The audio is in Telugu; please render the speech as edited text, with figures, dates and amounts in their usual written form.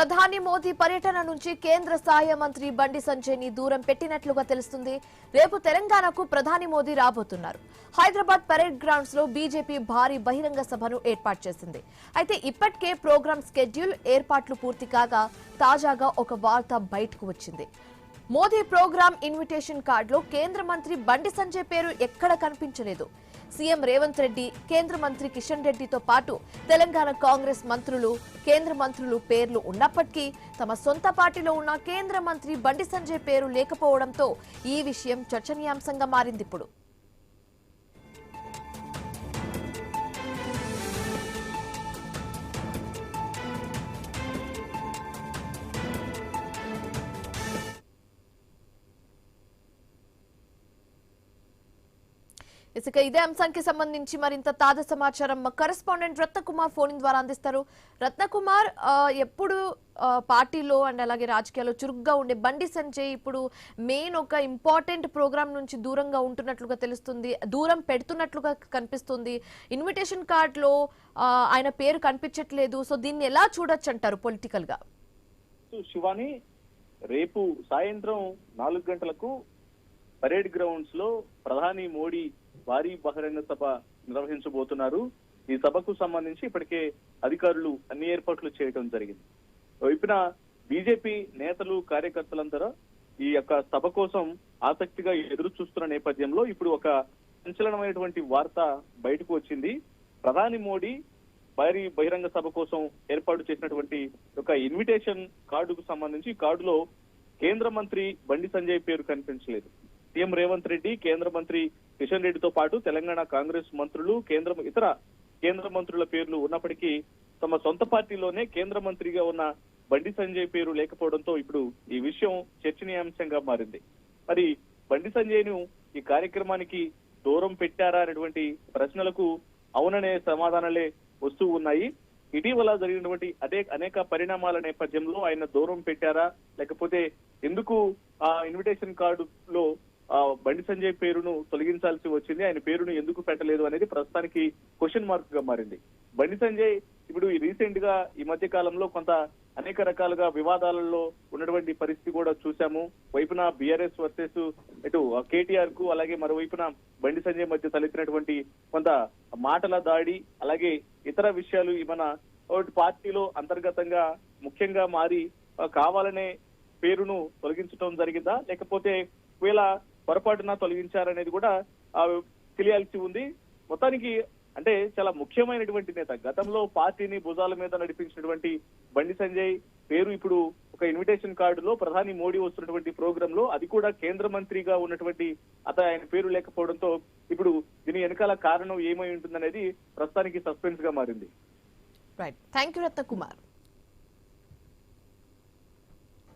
ప్రధాని మోదీ పర్యటన నుంచి కేంద్ర సహాయ మంత్రి బండి సంజయ్ ని దూరం పెట్టినట్లుగా తెలుస్తుంది. రేపు తెలంగాణకు ప్రధాని మోదీ రాబోతున్నారు. హైదరాబాద్ పరేడ్ గ్రౌండ్స్ లో బీజేపీ భారీ బహిరంగ సభను ఏర్పాటు చేసింది. అయితే ఇప్పటికే ప్రోగ్రామ్ స్కెడ్యూల్ ఏర్పాట్లు పూర్తి కాగా తాజాగా ఒక వార్త బయటకు వచ్చింది. మోదీ ప్రోగ్రామ్ ఇన్విటేషన్ కార్డులో కేంద్ర మంత్రి బండి సంజయ్ పేరు ఎక్కడ కనిపించలేదు. సీఎం రేవంత్ రెడ్డి, కేంద్ర మంత్రి కిషన్ రెడ్డితో పాటు తెలంగాణ కాంగ్రెస్ మంత్రులు, కేంద్ర మంత్రులు పేర్లు ఉన్నప్పటికీ తమ సొంత పార్టీలో ఉన్న కేంద్ర మంత్రి బండి సంజయ్ పేరు లేకపోవడంతో ఈ విషయం చర్చనీయాంశంగా మారింది. ఇప్పుడు ఇదే అంశానికి సంబంధించి మరింత తాజా సమాచారం మా కరెస్పాండెంట్ రత్నకుమార్ ఫోన్ ద్వారా అందిస్తారు. రత్నకుమార్, ఎప్పుడు పార్టీలో అండ్ అలాగే రాజకీయాల్లో చురుగ్గా ఉండే బండి సంజయ్ ఇప్పుడు మెయిన్ ఒక ఇంపార్టెంట్ ప్రోగ్రామ్ నుంచి దూరంగా ఉంటున్నట్లుగా తెలుస్తుంది, దూరం పెడుతున్నట్లుగా కనిపిస్తుంది. ఇన్విటేషన్ కార్డ్ లో ఆయన పేరు కనిపించట్లేదు. సో దీన్ని ఎలా చూడొచ్చు అంటారు పొలిటికల్ గా? శివాని, రేపు సాయంత్రం 4 గంటలకు పరేడ్ గ్రౌండ్స్ లో ప్రధాని మోడీ భారీ బహిరంగ సభ నిర్వహించబోతున్నారు. ఈ సభకు సంబంధించి ఇప్పటికే అధికారులు అన్ని ఏర్పాట్లు చేయడం జరిగింది. వైపున బీజేపీ నేతలు, కార్యకర్తలందరూ ఈ యొక్క సభ కోసం ఆసక్తిగా ఎదురు చూస్తున్న నేపథ్యంలో ఇప్పుడు ఒక సంచలనమైనటువంటి వార్త బయటకు వచ్చింది. ప్రధాని మోడీ భారీ బహిరంగ సభ కోసం ఏర్పాటు చేసినటువంటి ఒక ఇన్విటేషన్ కార్డుకు సంబంధించి కార్డులో కేంద్ర మంత్రి బండి సంజయ్ పేరు కనిపించలేదు. సీఎం రేవంత్ రెడ్డి, కేంద్ర మంత్రి కిషన్ రెడ్డితో పాటు తెలంగాణ కాంగ్రెస్ మంత్రులు, ఇతర కేంద్ర మంత్రుల పేర్లు ఉన్నప్పటికీ తమ సొంత పార్టీలోనే కేంద్ర మంత్రిగా ఉన్న బండి సంజయ్ పేరు లేకపోవడంతో ఇప్పుడు ఈ విషయం చర్చనీయాంశంగా మారింది. మరి బండి సంజయ్ ను ఈ కార్యక్రమానికి దూరం పెట్టారా అనేటువంటి ప్రశ్నలకు అవుననే సమాధానాలే వస్తూ ఉన్నాయి. ఇటీవల జరిగినటువంటి అనేక పరిణామాల నేపథ్యంలో ఆయన దూరం పెట్టారా, లేకపోతే ఎందుకు ఆ ఇన్విటేషన్ కార్డులో బండి సంజయ్ పేరును తొలగించాల్సి వచ్చింది, ఆయన పేరును ఎందుకు పెట్టలేదు అనేది ప్రస్తుతానికి క్వశ్చన్ మార్క్ గా మారింది. బండి సంజయ్ ఇప్పుడు రీసెంట్ గా ఈ మధ్య కాలంలో కొంత అనేక రకాలుగా వివాదాలలో ఉన్నటువంటి పరిస్థితి కూడా చూసాము. వైపున బీఆర్ఎస్ వర్సెస్ ఇటు కేటీఆర్ కు, అలాగే మరోవైపున బండి సంజయ్ మధ్య తలెత్తినటువంటి కొంత మాటల దాడి, అలాగే ఇతర విషయాలు మన పార్టీలో అంతర్గతంగా ముఖ్యంగా మారి కావాలనే పేరును తొలగించడం జరిగిందా, లేకపోతే ఒకవేళ పొరపాటున తొలగించారనేది కూడా తెలియాల్సి ఉంది. మొత్తానికి అంటే చాలా ముఖ్యమైనటువంటి నేత, గతంలో పార్టీని భుజాల మీద నడిపించినటువంటి బండి సంజయ్ పేరు ఇప్పుడు ఒక ఇన్విటేషన్ కార్డులో ప్రధాని మోడీ వస్తున్నటువంటి ప్రోగ్రామ్ లో, అది కూడా కేంద్ర మంత్రిగా ఉన్నటువంటి ఆయన పేరు లేకపోవడంతో ఇప్పుడు దీని వెనకాల కారణం ఏమై ఉంటుందనేది ప్రస్తుతానికి సస్పెన్స్ గా మారింది. Right, thank you Ratnakumar.